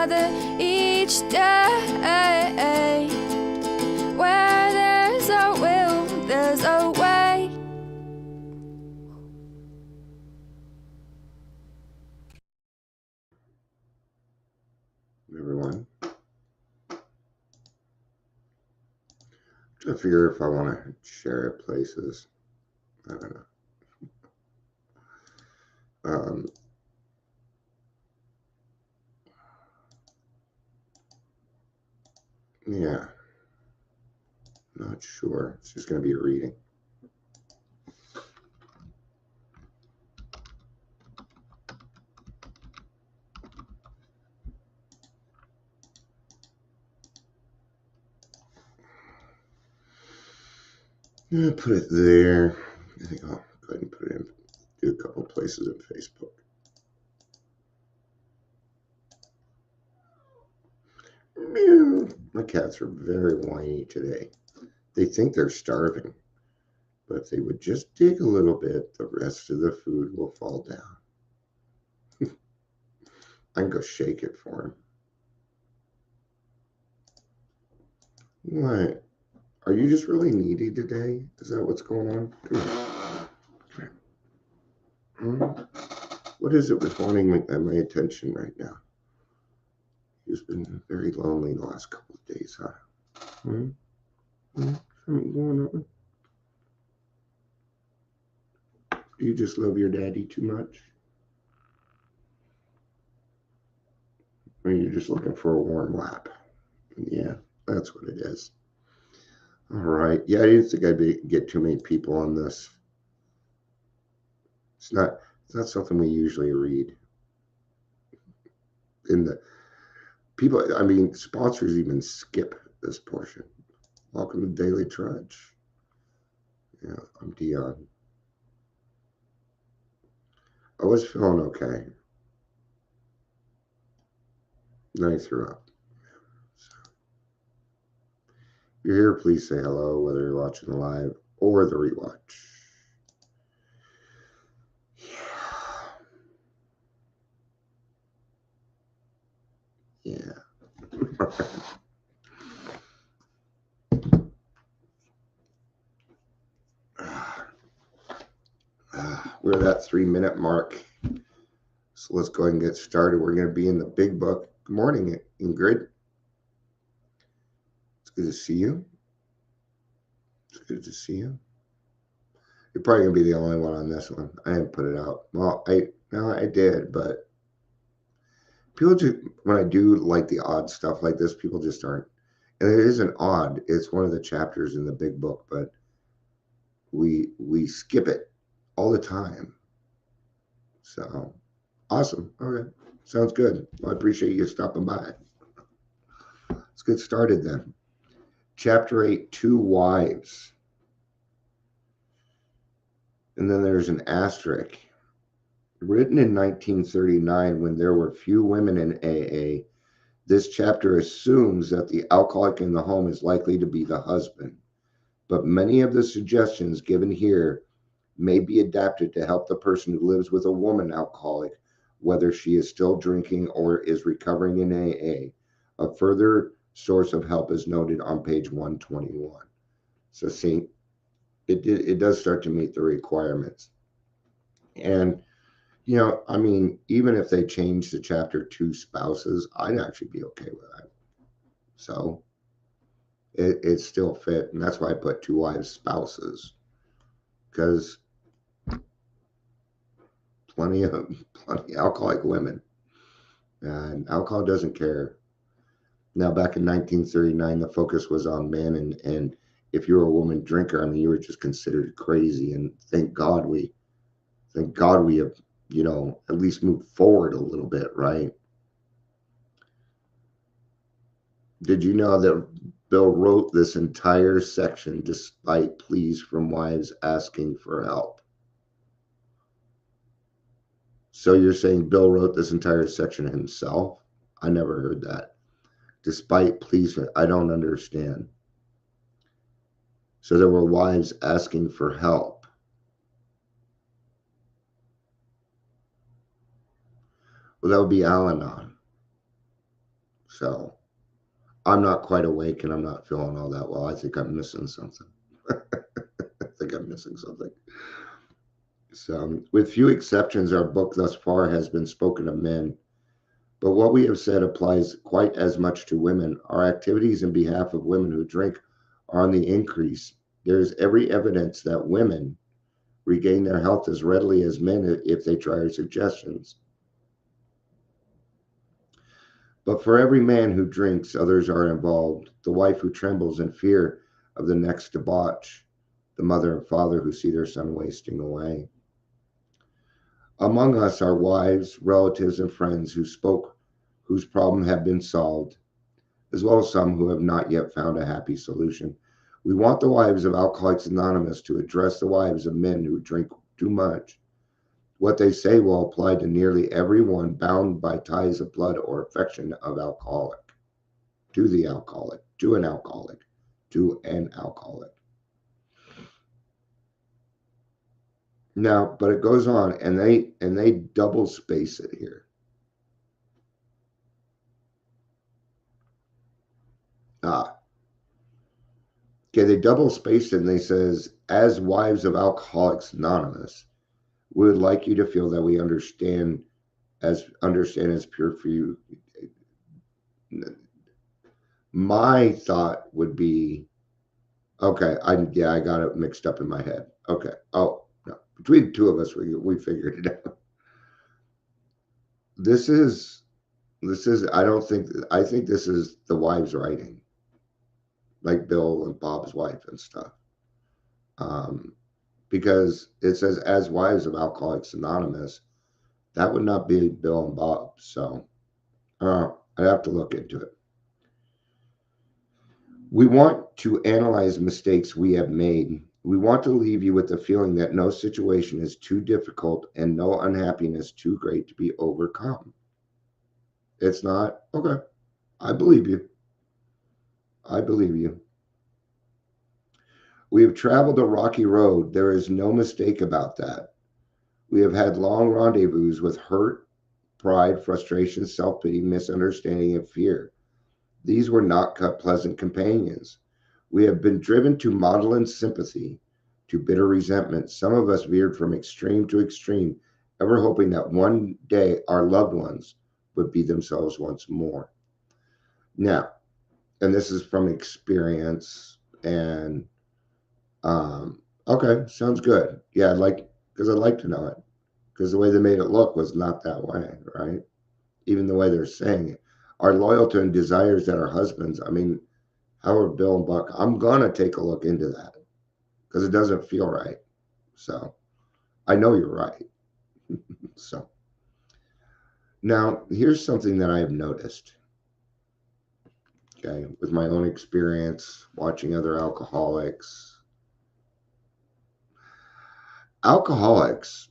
together each day. Where there's a will, there's a way. Everyone, I figure if I want to share it places, I don't know. Yeah, not sure. It's just going to be a reading. I'm going to put it there. I think I'll go ahead and put it in, do a couple places in Facebook. Meow. My cats are very whiny today. They think they're starving, but if they would just dig a little bit, the rest of the food will fall down. I can go shake it for them. What? Are you just really needy today? Is that what's going on? Come here. Come here. What is it with wanting my attention right now? He's been very lonely the last couple of days, huh? Something going on? Do you just love your daddy too much? Or are you just looking for a warm lap? Yeah, that's what it is. All right. Yeah, I didn't think I'd get too many people on this. It's not something we usually read. In the people, I mean, sponsors even skip this portion. Welcome to Daily Trudge. Yeah, I'm Dion. I was feeling okay. Then I threw up. So, if you're here, please say hello, whether you're watching the live or the rewatch. Yeah. We're at that 3-minute mark. So let's go ahead and get started. We're going to be in the big book. Good morning, Ingrid. It's good to see you. It's good to see you. You're probably going to be the only one on this one. I didn't put it out. Well, I did, but people just, when I do like the odd stuff like this, people just aren't. And it isn't odd. It's one of the chapters in the big book, but we skip it all the time. So awesome. Okay. Sounds good. Well, I appreciate you stopping by. Let's get started then. Chapter 8, Two Wives. And then there's an asterisk. Written in 1939, when there were few women in AA, this chapter assumes that the alcoholic in the home is likely to be the husband. But many of the suggestions given here may be adapted to help the person who lives with a woman alcoholic, whether she is still drinking or is recovering in AA. A further source of help is noted on page 121. So see, it does start to meet the requirements. And, you know, I mean, even if they change the chapter to spouses, I'd actually be okay with that. So it still fit. And that's why I put two wives, spouses, because plenty of alcoholic women, and alcohol doesn't care. Now, back in 1939, the focus was on men, and if you were a woman drinker, I mean, you were just considered crazy. And thank God we have, you know, at least moved forward a little bit, right? Did you know that Bill wrote this entire section despite pleas from wives asking for help? So you're saying Bill wrote this entire section himself? I never heard that. Despite pleas, I don't understand. So there were wives asking for help. Well, that would be Al-Anon. So I'm not quite awake and I'm not feeling all that well. I think I'm missing something. I think I'm missing something. So, with few exceptions, our book thus far has been spoken of men, but what we have said applies quite as much to women. Our activities in behalf of women who drink are on the increase. There is every evidence that women regain their health as readily as men if they try our suggestions. But for every man who drinks, others are involved. The wife who trembles in fear of the next debauch, the mother and father who see their son wasting away. Among us are wives, relatives, and friends whose problem have been solved, as well as some who have not yet found a happy solution. We want the wives of Alcoholics Anonymous to address the wives of men who drink too much. What they say will apply to nearly everyone bound by ties of blood or affection of alcoholic, to the alcoholic, to an alcoholic, to an alcoholic. Now, but it goes on, and they double space it here. Okay, they double spaced it, and they says, as wives of Alcoholics Anonymous, we would like you to feel that we understand as pure for you. My thought would be, okay, I got it mixed up in my head. Okay. Oh, no. Between the two of us, we figured it out. This is I think this is the wives writing, like Bill and Bob's wife and stuff. Because it says as wives of Alcoholics Anonymous, that would not be Bill and Bob. So I'd have to look into it. We want to analyze mistakes we have made. We want to leave you with the feeling that no situation is too difficult and no unhappiness too great to be overcome. It's not. Okay. I believe you. I believe you. We have traveled a rocky road. There is no mistake about that. We have had long rendezvous with hurt, pride, frustration, self-pity, misunderstanding, and fear. These were not pleasant companions. We have been driven to maudlin sympathy, to bitter resentment. Some of us veered from extreme to extreme, ever hoping that one day our loved ones would be themselves once more. Now, and this is from experience, and okay, sounds good. Yeah, I'd like to know it, because the way they made it look was not that way, right? Even the way they're saying it. Our loyalty and desires that our husbands, I mean, how are Bill and Buck? I'm gonna take a look into that, because it doesn't feel right. So I know you're right. So now here's something that I have noticed. Okay, with my own experience watching other alcoholics. Alcoholics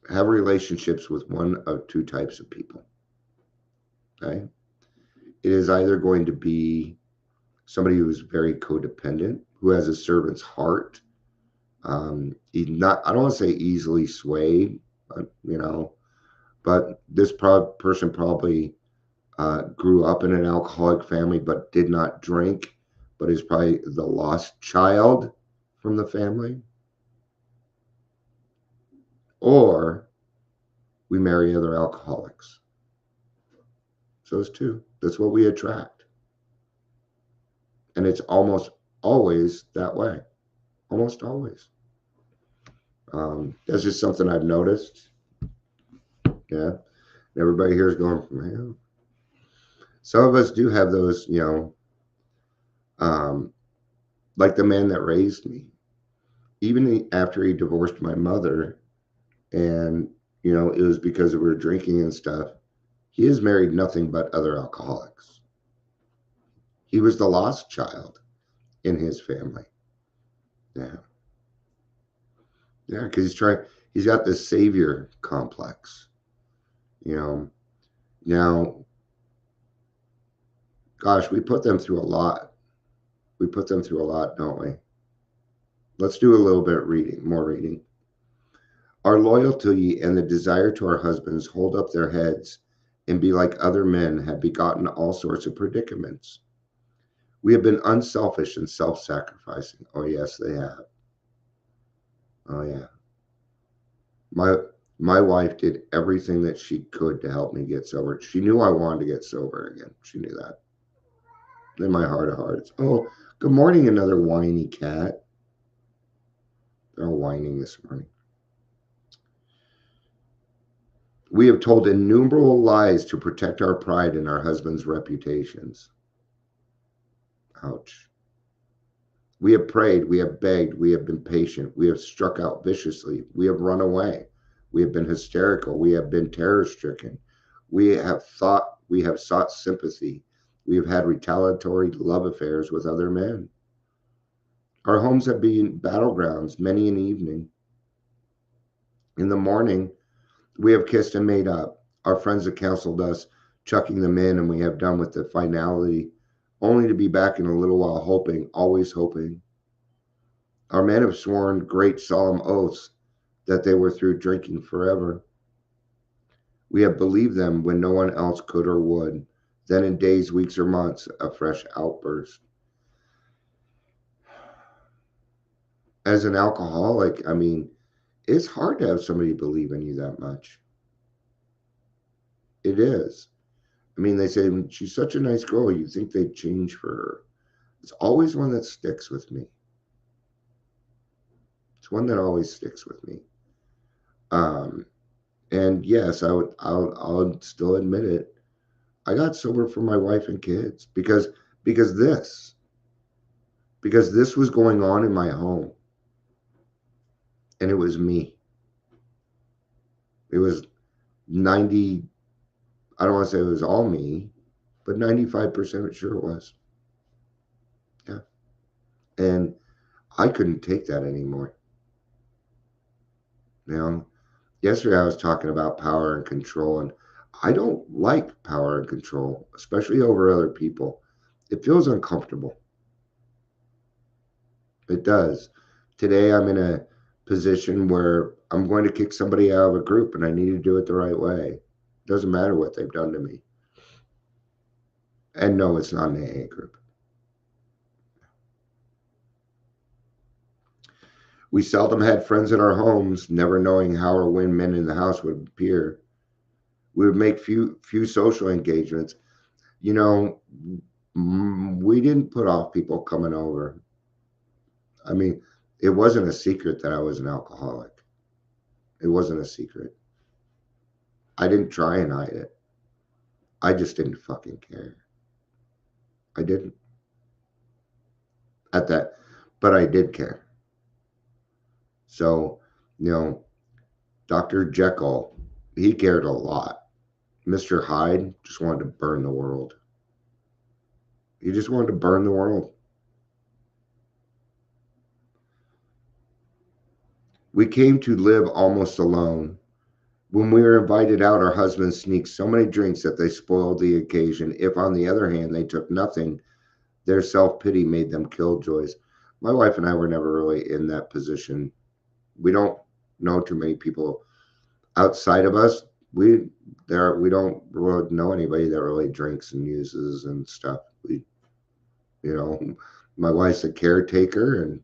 have relationships with one of two types of people. Okay. It is either going to be somebody who is very codependent, who has a servant's heart. He's not, I don't want to say easily swayed, but, but this person probably grew up in an alcoholic family, but did not drink, but is probably the lost child from the family. Or we marry other alcoholics. So it's two. That's what we attract. And it's almost always that way. Almost always. That's just something I've noticed. Yeah. Everybody here is going, man. Some of us do have those, like the man that raised me. Even after he divorced my mother, and, it was because we were drinking and stuff, he has married nothing but other alcoholics. He was the lost child in his family. Yeah. Yeah, because he's got this savior complex. Now, gosh, we put them through a lot. We put them through a lot, don't we? Let's do a little bit more reading. Our loyalty and the desire to our husbands hold up their heads and be like other men have begotten all sorts of predicaments. We have been unselfish and self-sacrificing. Oh yes, they have. Oh yeah. My my wife did everything that she could to help me get sober. She knew I wanted to get sober again. She knew that. In my heart of hearts. Oh, good morning, another whiny cat. They're all whining this morning. We have told innumerable lies to protect our pride and our husbands' reputations. Ouch. We have prayed, we have begged, we have been patient, we have struck out viciously, we have run away, we have been hysterical, we have been terror stricken, we have sought sympathy, we have had retaliatory love affairs with other men. Our homes have been battlegrounds many an evening. In the morning, we have kissed and made up. Our friends have counseled us, chucking them in, and we have done with the finality, only to be back in a little while, hoping, always hoping. Our men have sworn great solemn oaths that they were through drinking forever. We have believed them when no one else could or would. Then in days, weeks, or months, a fresh outburst. As an alcoholic, I mean, it's hard to have somebody believe in you that much. It is. I mean, they say, she's such a nice girl, you think they'd change for her. It's always one that sticks with me. It's one that always sticks with me. And yes, I'll still admit it. I got sober for my wife and kids because this was going on in my home, and it was me. It was 90. I don't want to say it was all me, but 95% it sure was. Yeah, and I couldn't take that anymore. You know, yesterday I was talking about power and control, and I don't like power and control, especially over other people. It feels uncomfortable. It does. Today I'm in a position where I'm going to kick somebody out of a group, and I need to do it the right way. It doesn't matter what they've done to me. And no, it's not an AA group. We seldom had friends in our homes, never knowing how or when men in the house would appear. We would make few social engagements. You know, we didn't put off people coming over. I mean, it wasn't a secret that I was an alcoholic. It wasn't a secret. I didn't try and hide it. I just didn't fucking care. I didn't. At that, but I did care. So, you know, Dr. Jekyll, he cared a lot. Mr. Hyde just wanted to burn the world. He just wanted to burn the world. We came to live almost alone. When we were invited out, our husbands sneaked so many drinks that they spoiled the occasion. If, on the other hand, they took nothing, their self-pity made them killjoys. My wife and I were never really in that position. We don't know too many people outside of us. We don't really know anybody that really drinks and uses and stuff. My wife's a caretaker, and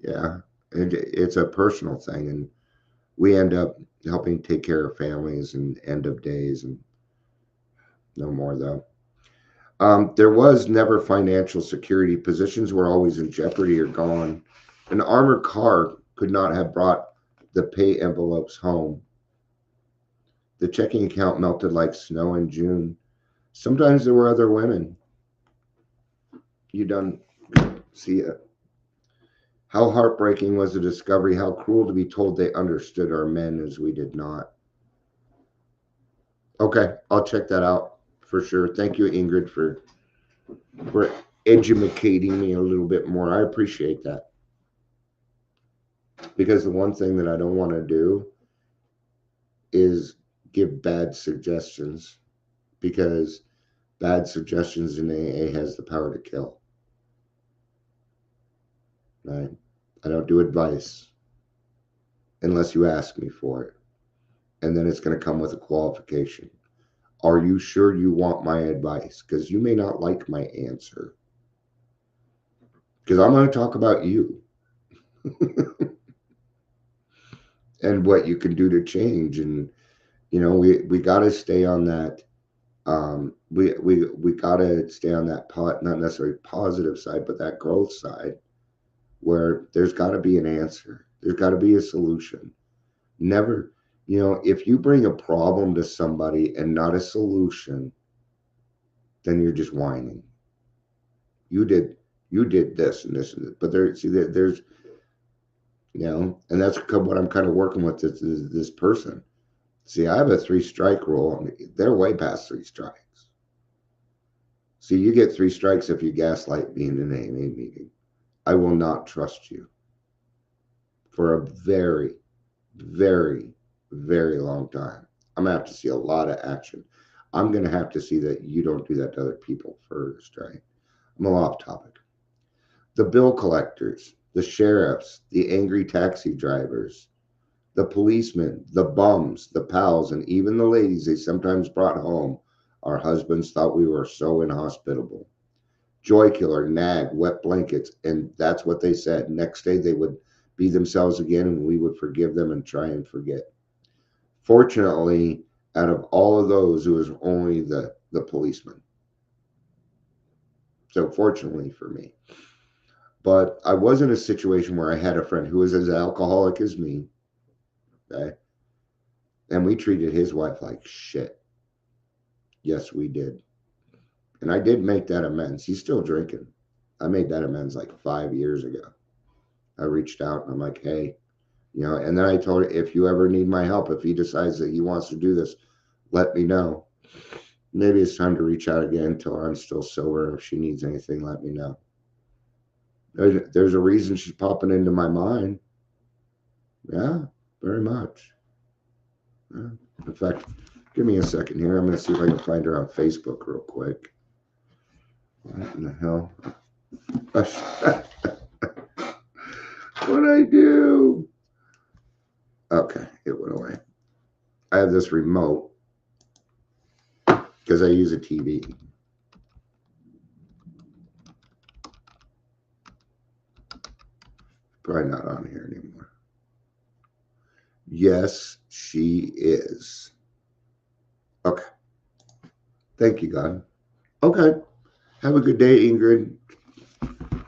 yeah, and it's a personal thing, and we end up helping take care of families and end of days, and no more though. There was never financial security. Positions were always in jeopardy or gone. An armored car could not have brought the pay envelopes home. The checking account melted like snow in June. Sometimes there were other women. You done see it. How heartbreaking was the discovery, how cruel to be told they understood our men as we did not. Okay, I'll check that out for sure. Thank you, Ingrid, for educating me a little bit more. I appreciate that. Because the one thing that I don't want to do is give bad suggestions, because bad suggestions in AA has the power to kill. Right? I don't do advice unless you ask me for it. And then it's going to come with a qualification. Are you sure you want my advice? Because you may not like my answer. Because I'm going to talk about you and what you can do to change. And, we got to stay on that. We got to stay on that not necessarily positive side, but that growth side where there's got to be an answer. There's got to be a solution. Never, if you bring a problem to somebody and not a solution, then you're just whining. You did this and this and this. But there's, and that's what I'm kind of working with this person. See, I have a 3-strike rule. They're way past 3 strikes. See, you get 3 strikes if you gaslight me in an AA meeting. I will not trust you for a very, very, very long time. I'm going to have to see a lot of action. I'm going to have to see that you don't do that to other people first, right? I'm a little off topic. The bill collectors, the sheriffs, the angry taxi drivers, the policemen, the bums, the pals, and even the ladies they sometimes brought home, our husbands thought we were so inhospitable. Joy killer, nag, wet blankets, and that's what they said. Next day they would be themselves again and we would forgive them and try and forget. Fortunately, out of all of those, it was only the policeman. So fortunately for me. But I was in a situation where I had a friend who was as alcoholic as me. Okay. And we treated his wife like shit. Yes, we did. And I did make that amends. He's still drinking. I made that amends like 5 years ago. I reached out and I'm like, hey, and then I told her, if you ever need my help, if he decides that he wants to do this, let me know. Maybe it's time to reach out again, tell her I'm still sober. If she needs anything, let me know. There's a reason she's popping into my mind. Yeah, very much. Yeah. In fact, give me a second here. I'm going to see if I can find her on Facebook real quick. What in the hell? What'd I do? Okay, it went away. I have this remote because I use a TV. Probably not on here anymore. Yes, she is. Okay. Thank you, God. Okay. Have a good day, Ingrid.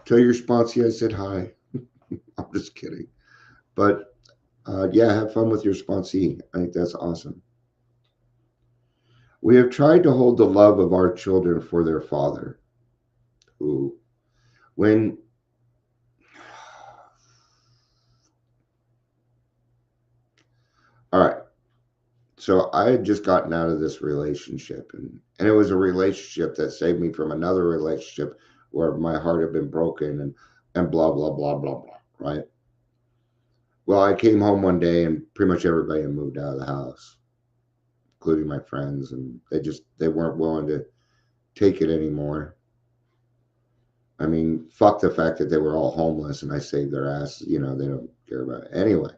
Tell your sponsee I said hi. I'm just kidding. But yeah, have fun with your sponsee. I think that's awesome. We have tried to hold the love of our children for their father, who, when all right. So I had just gotten out of this relationship, and it was a relationship that saved me from another relationship where my heart had been broken and blah, blah, blah, blah, blah, right? Well, I came home one day and pretty much everybody had moved out of the house, including my friends, and they weren't willing to take it anymore. I mean, fuck the fact that they were all homeless and I saved their ass. They don't care about it. Anyway,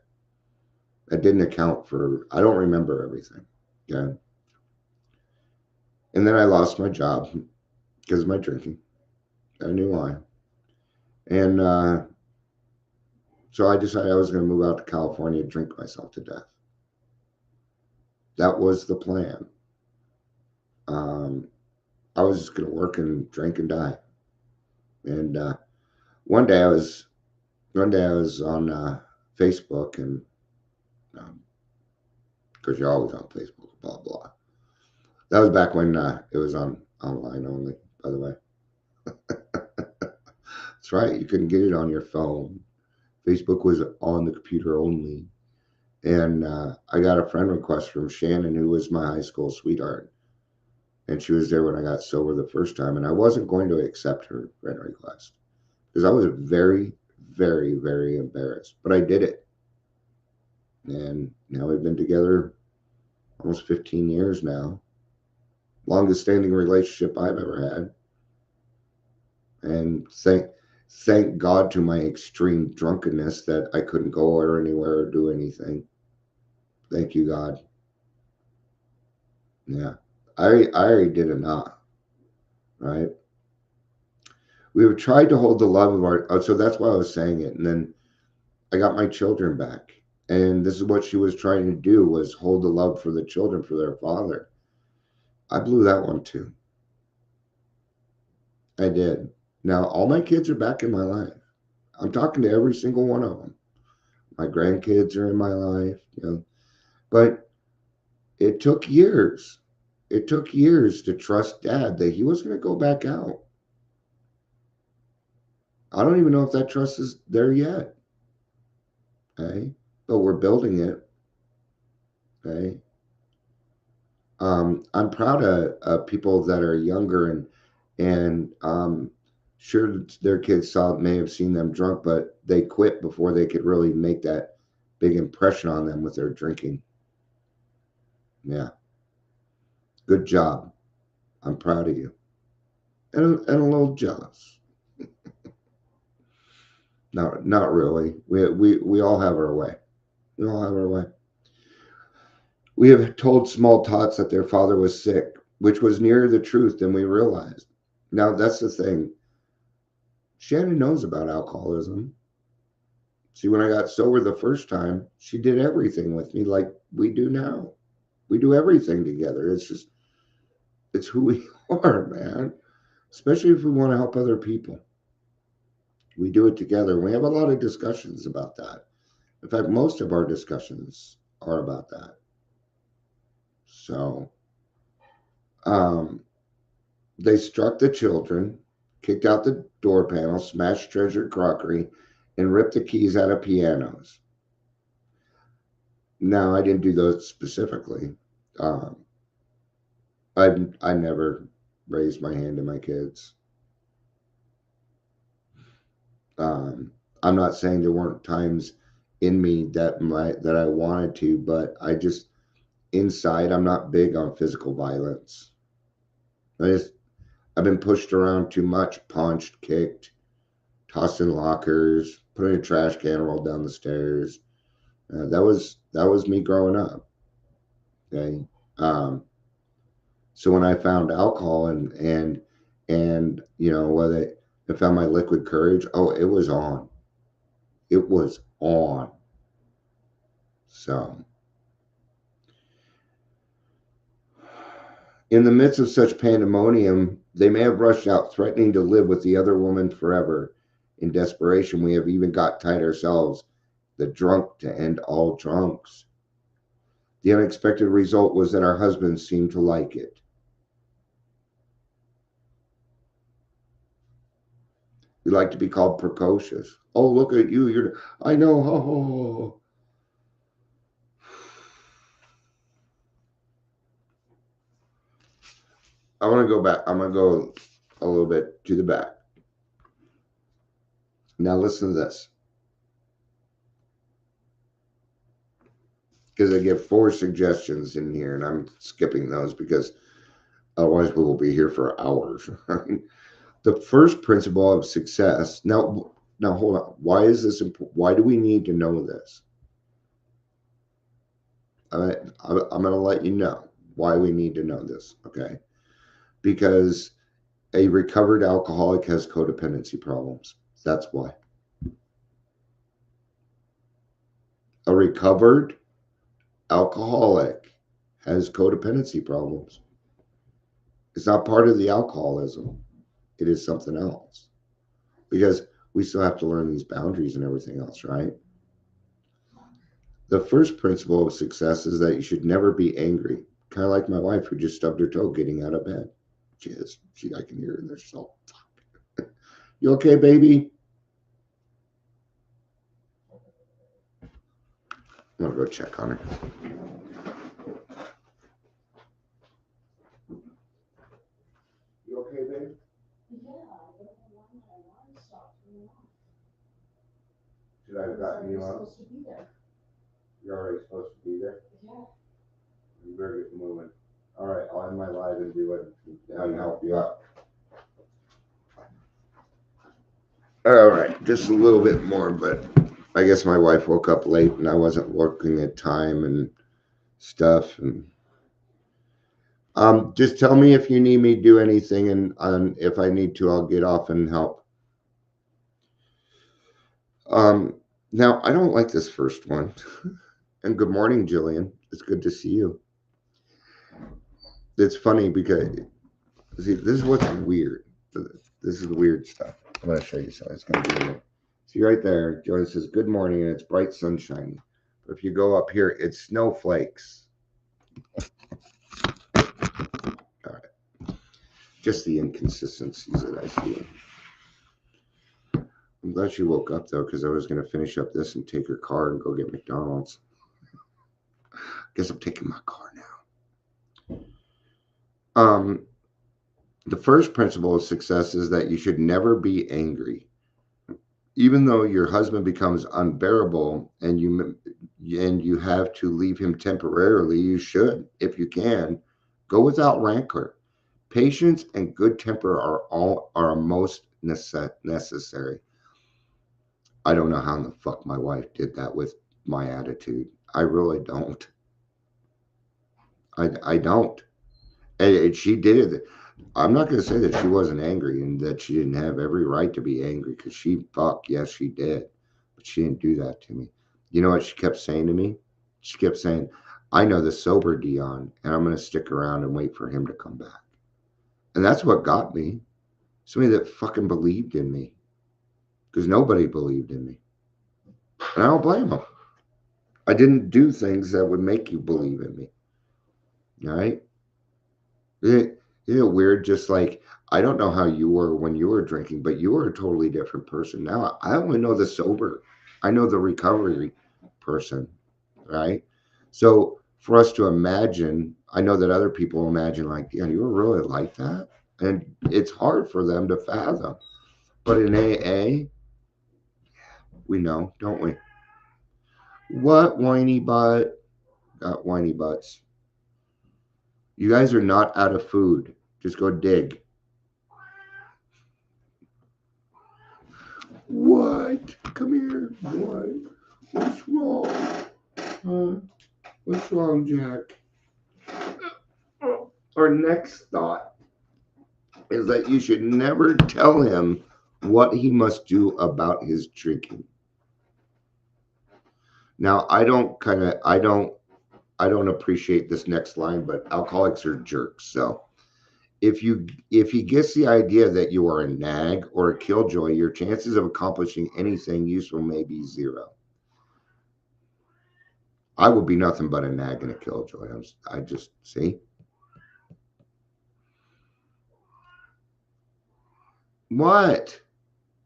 that didn't account for, I don't remember everything. Okay. And then I lost my job because of my drinking. I knew why. And so I decided I was going to move out to California and drink myself to death. That was the plan. I was just going to work and drink and die. And one day I was on Facebook, and because you're always on Facebook, blah blah. That was back when it was online only, by the way. That's right. You couldn't get it on your phone. Facebook was on the computer only. And I got a friend request from Shannon, who was my high school sweetheart. And she was there when I got sober the first time. And I wasn't going to accept her friend request because I was very, very, very embarrassed. But I did it. And now we've been together almost 15 years now. Longest standing relationship I've ever had. And thank God to my extreme drunkenness that I couldn't go or anywhere or do anything. Thank you, God. Yeah. I already did enough, right? We have tried to hold the love of our. Oh, so that's why I was saying it, and then I got my children back, and this is what she was trying to do was hold the love for the children for their father. I blew that one too. I did. Now all my kids are back in my life. I'm talking to every single one of them. My grandkids are in my life, but it took years. It took years to trust dad that he was going to go back out. I don't even know if that trust is there yet. Okay. But we're building it. Okay. I'm proud of people that are younger and sure their kids may have seen them drunk, but they quit before they could really make that big impression on them with their drinking. Yeah. Good job. I'm proud of you. And a little jealous. No, not really. We all have our way. We all have our way. We have told small tots that their father was sick, which was nearer the truth than we realized. Now, that's the thing. Shannon knows about alcoholism. See, when I got sober the first time, she did everything with me like we do now. We do everything together. It's who we are, man. Especially if we want to help other people. We do it together. We have a lot of discussions about that. In fact, most of our discussions are about that. So, they struck the children, kicked out the door panel, smashed treasured crockery, and ripped the keys out of pianos. Now, I didn't do those specifically. I never raised my hand to my kids. I'm not saying there weren't times in me that I wanted to, but I just inside I'm not big on physical violence. I've been pushed around too much, punched, kicked, tossed in lockers, put in a trash can, rolled down the stairs. That was me growing up. Okay. So when I found alcohol and whether I found my liquid courage, oh, it was on. It was on. So in the midst of such pandemonium, they may have rushed out, threatening to live with the other woman forever. In desperation, we have even got tied ourselves, the drunk to end all drunks. The unexpected result was that our husbands seemed to like it. We like to be called precocious. Oh, look at you. I know. Oh. I want to go back. I'm going to go a little bit to the back. Now listen to this. Because I give 4 suggestions in here, and I'm skipping those because otherwise we will be here for hours. The first principle of success. Now hold on. Why is this important? Why do we need to know this? I'm going to let you know why we need to know this. Okay. Because a recovered alcoholic has codependency problems. That's why. A recovered alcoholic has codependency problems. It's not part of the alcoholism. It is something else. Because we still have to learn these boundaries and everything else, right? The first principle of success is that you should never be angry. Kind of like my wife who just stubbed her toe getting out of bed. I can hear her in there. So, you okay, baby? I'm gonna go check on her. You okay, babe? Yeah, I don't know why my alarm stopped going off. Should I have gotten you up? Supposed to be there. You're already supposed to be there? Yeah. You better get moving. All right, I'll end my live and do it and help you out. All right, just a little bit more, but I guess my wife woke up late and I wasn't working at time and stuff. And Just tell me if you need me to do anything, and if I need to, I'll get off and help. Now I don't like this first one. And good morning, Jillian. It's good to see you. It's funny because see, this is what's weird. This is the weird stuff. I'm going to show you something. It's going to be weird. See right there, Jonas says, good morning, and it's bright sunshiny. But if you go up here, it's snowflakes. All right. Just the inconsistencies that I see. I'm glad she woke up, though, because I was going to finish up this and take her car and go get McDonald's. Guess I'm taking my car now. The first principle of success is that you should never be angry. Even though your husband becomes unbearable and you have to leave him temporarily, you should, if you can, go without rancor. Patience and good temper are most necessary. I don't know how in the fuck my wife did that with my attitude. I really don't. I don't. And she did it. I'm not going to say that she wasn't angry and that she didn't have every right to be angry, because yes, she did. But she didn't do that to me. You know what she kept saying to me? She kept saying, I know the sober Dion, and I'm going to stick around and wait for him to come back. And that's what got me. Somebody that fucking believed in me. Because nobody believed in me. And I don't blame them. I didn't do things that would make you believe in me. All right? Isn't it weird? Just like, I don't know how you were when you were drinking, but you were a totally different person. Now I only know the sober. I know the recovery person, right? So for us to imagine, I know that other people imagine like, yeah, you were really like that. And it's hard for them to fathom. But in AA, we know, don't we? What whiny butt? Got whiny butts. You guys are not out of food. Just go dig. What? Come here. What? What's wrong? What's wrong, Jack? Our next thought is that you should never tell him what he must do about his drinking. Now, I don't appreciate this next line, but alcoholics are jerks. So if he gets the idea that you are a nag or a killjoy, your chances of accomplishing anything useful may be zero. I would be nothing but a nag and a killjoy. I just see. What?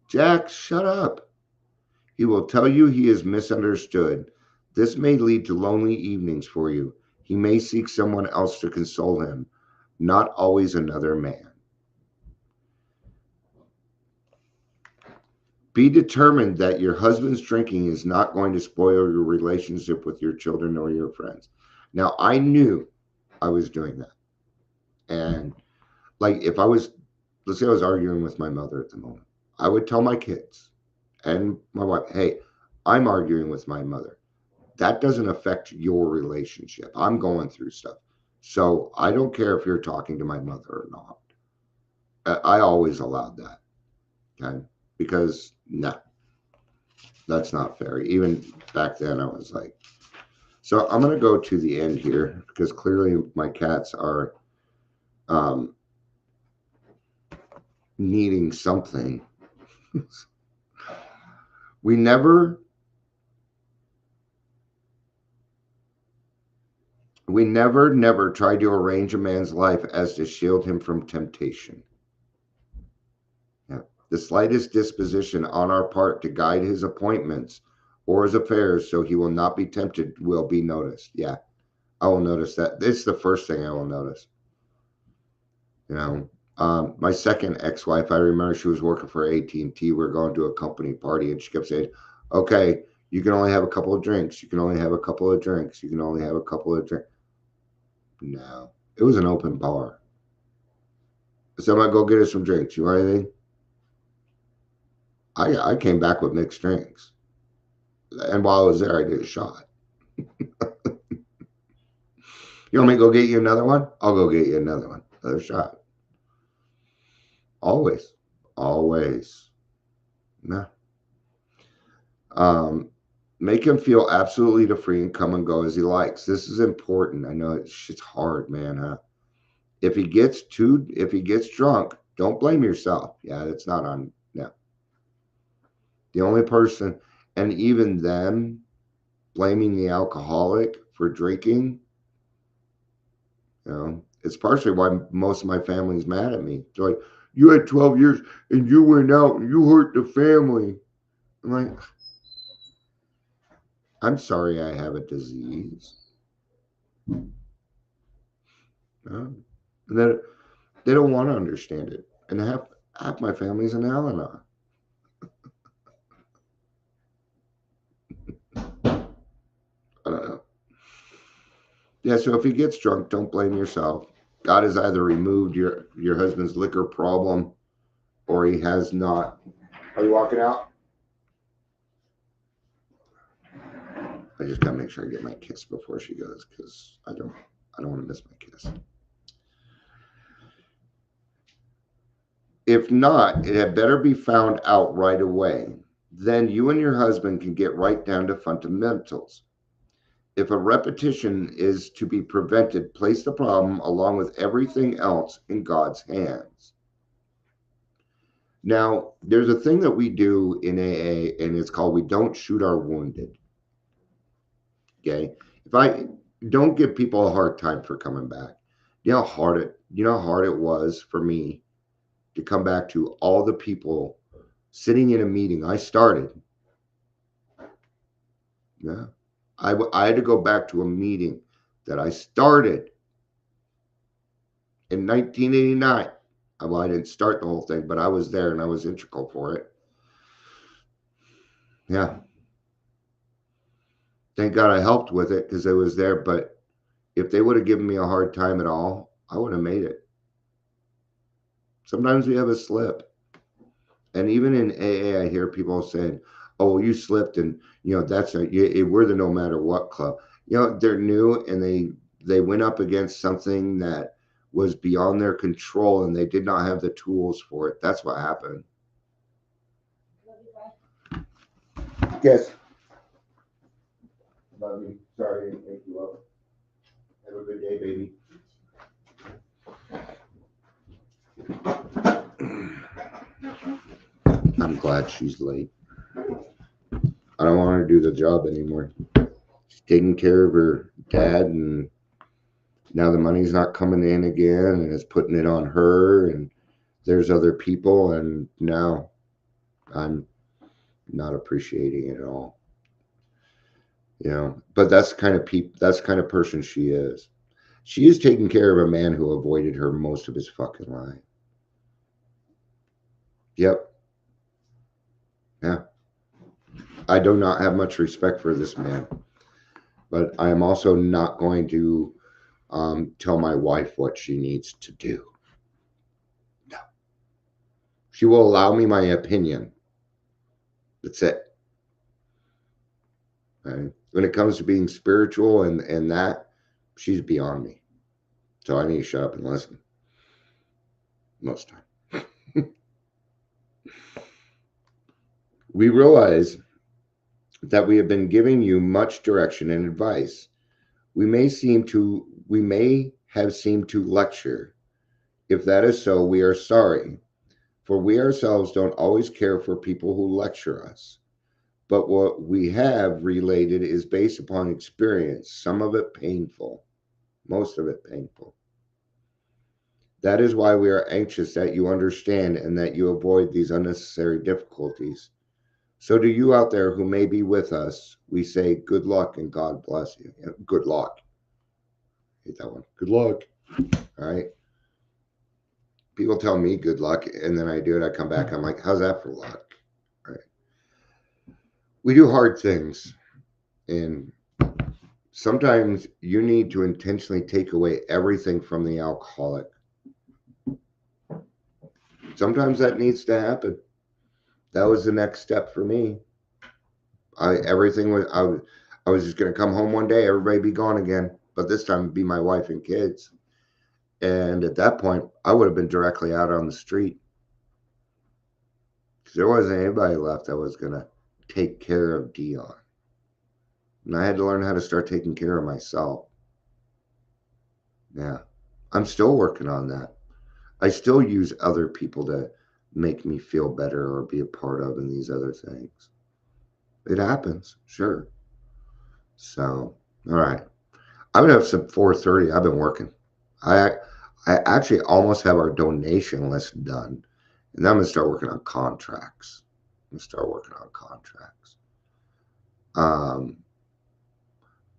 Jack, shut up. He will tell you he is misunderstood. This may lead to lonely evenings for you. He may seek someone else to console him, not always another man. Be determined that your husband's drinking is not going to spoil your relationship with your children or your friends. Now, I knew I was doing that. And like, if I was, let's say I was arguing with my mother at the moment, I would tell my kids and my wife, hey, I'm arguing with my mother. That doesn't affect your relationship. I'm going through stuff. So I don't care if you're talking to my mother or not. I always allowed that. Okay. Because no, that's not fair. Even back then I was like, so I'm going to go to the end here because clearly my cats are needing something. We never try to arrange a man's life as to shield him from temptation. Yeah. The slightest disposition on our part to guide his appointments or his affairs so he will not be tempted will be noticed. Yeah, I will notice that. It's the first thing I will notice. You know, my second ex-wife, I remember she was working for AT&T. We were going to a company party, and she kept saying, okay, you can only have a couple of drinks. You can only have a couple of drinks. You can only have a couple of drinks. No, it was an open bar. So I'm going to go get us some drinks. You want anything? I came back with mixed drinks. And while I was there, I did a shot. You want me to go get you another one? I'll go get you another one. Another shot. Always. Always. No. Make him feel absolutely free and come and go as he likes. This is important. I know it's hard, man, huh? If he gets drunk, don't blame yourself. Yeah, it's not on. No. The only person, and even then, blaming the alcoholic for drinking, it's partially why most of my family's mad at me. It's like, you had 12 years and you went out and you hurt the family. I'm like, I'm sorry I have a disease. And they don't want to understand it. And half my family's in Al-Anon. I don't know. Yeah, so if he gets drunk, don't blame yourself. God has either removed your husband's liquor problem or he has not. Are you walking out? I just gotta make sure I get my kiss before she goes because I don't want to miss my kiss. If not, it had better be found out right away. Then you and your husband can get right down to fundamentals. If a repetition is to be prevented, place the problem along with everything else in God's hands. Now, there's a thing that we do in AA, and it's called we don't shoot our wounded. Okay? If I don't give people a hard time for coming back. You know how hard it was for me to come back to all the people sitting in a meeting I started. Yeah. I had to go back to a meeting that I started in 1989. Well, I didn't start the whole thing, but I was there and I was integral for it. Yeah. Thank God I helped with it because I was there. But if they would have given me a hard time at all, I would have made it. Sometimes we have a slip. And even in AA, I hear people saying, oh, you slipped and, we're the no matter what club. They're new and they went up against something that was beyond their control and they did not have the tools for it. That's what happened. Yes. Love you. Sorry I didn't wake you up. Have a good day, baby. I'm glad she's late. I don't want her to do the job anymore. She's taking care of her dad, and now the money's not coming in again, and it's putting it on her, and there's other people, and now I'm not appreciating it at all. But that's the kind of person she is. She is taking care of a man who avoided her most of his fucking life. Yep. Yeah. I do not have much respect for this man, but I am also not going to tell my wife what she needs to do. No. She will allow me my opinion. That's it. Right? When it comes to being spiritual and that, she's beyond me. So I need to shut up and listen. Most time. We realize that we have been giving you much direction and advice. We may have seemed to lecture. If that is so, we are sorry, for we ourselves don't always care for people who lecture us. But what we have related is based upon experience, some of it painful, most of it painful. That is why we are anxious that you understand and that you avoid these unnecessary difficulties. So to you out there who may be with us, we say good luck and God bless you. Good luck. Hate that one. Good luck. All right. People tell me good luck, and then I do it. I come back. I'm like, how's that for luck? All right. We do hard things, and sometimes you need to intentionally take away everything from the alcoholic. Sometimes that needs to happen. That was the next step for me. I was just going to come home one day, everybody be gone again. but this time it'd be my wife and kids. And at that point, I would have been directly out on the street because there wasn't anybody left that was going to take care of Dion. And I had to learn how to start taking care of myself. Yeah, I'm still working on that. I still use other people to make me feel better or be a part of in these other things. It happens, sure. So, all right. I'm gonna have some 4:30. I've been working. I actually almost have our donation list done, and then I'm gonna start working on contracts.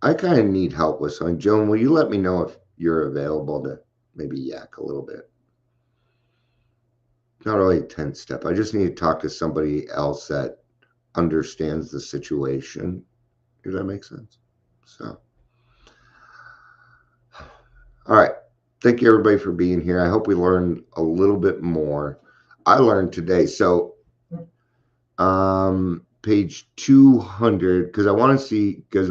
I kind of need help with something. Joan, will you let me know if you're available to maybe yak a little bit? Not really a 10 step. I just need to talk to somebody else that understands the situation. Does that make sense? So, all right. Thank you, everybody, for being here. I hope we learned a little bit more. I learned today. So, page 200, because I want to see, because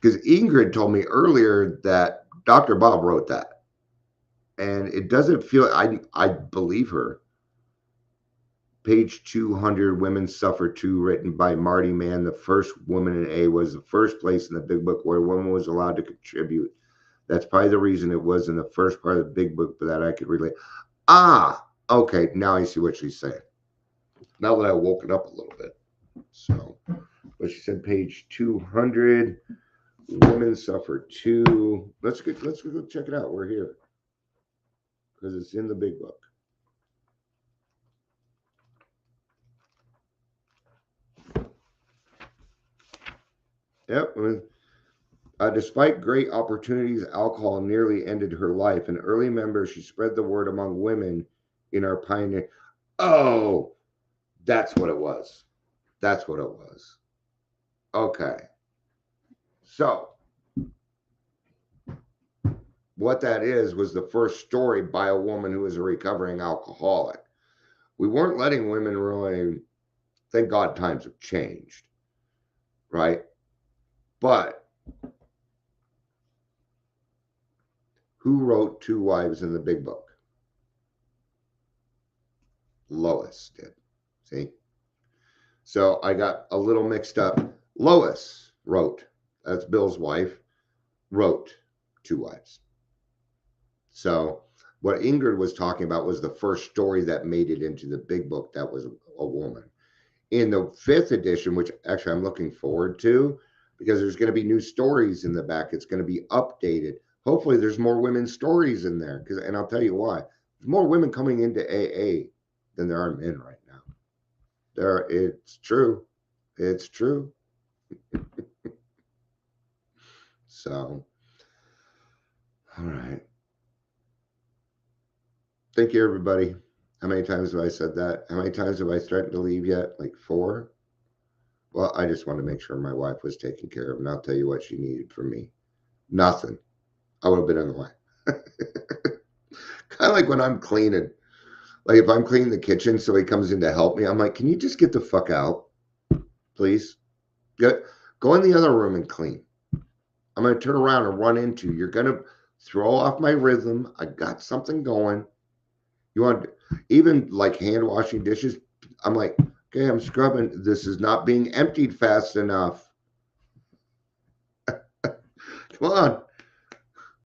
Ingrid told me earlier that Dr. Bob wrote that. And it doesn't feel, I believe her. Page 200, Women Suffer Too, written by Marty Mann. The first woman in A was the first place in the big book where a woman was allowed to contribute. That's probably the reason it was in the first part of the big book, but that I could relate. Okay, now I see what she's saying. Now that I woke it up a little bit. So, but she said page 200, Women Suffer Too. Let's go check it out. We're here. Because it's in the big book. Yep. Despite great opportunities, alcohol nearly ended her life. An early member, she spread the word among women in our pioneer. Oh, that's what it was. Okay. So, what that was the first story by a woman who was a recovering alcoholic. We weren't letting women really, thank God times have changed, right? But who wrote Two Wives in the Big Book? Lois did. See? So I got a little mixed up. Lois wrote, that's Bill's wife, wrote Two Wives. So what Ingrid was talking about was the first story that made it into the big book that was a woman. In the 5th edition, which actually I'm looking forward to, because there's going to be new stories in the back. It's going to be updated. Hopefully there's more women's stories in there. And I'll tell you why. There's more women coming into AA than there are men right now. It's true. It's true. So, all right. Thank you, everybody. How many times have I said that? How many times have I threatened to leave yet? Like 4? Well, I just wanted to make sure my wife was taken care of, and I'll tell you what she needed from me. Nothing. I would have been in the way. Kind of like when I'm cleaning. Like if I'm cleaning the kitchen, so he comes in to help me, I'm like, can you just get the fuck out, please? Go in the other room and clean. I'm going to turn around and run into you. You're going to throw off my rhythm. I got something going. You want even like hand washing dishes? I'm like, okay, I'm scrubbing. This is not being emptied fast enough. Come on.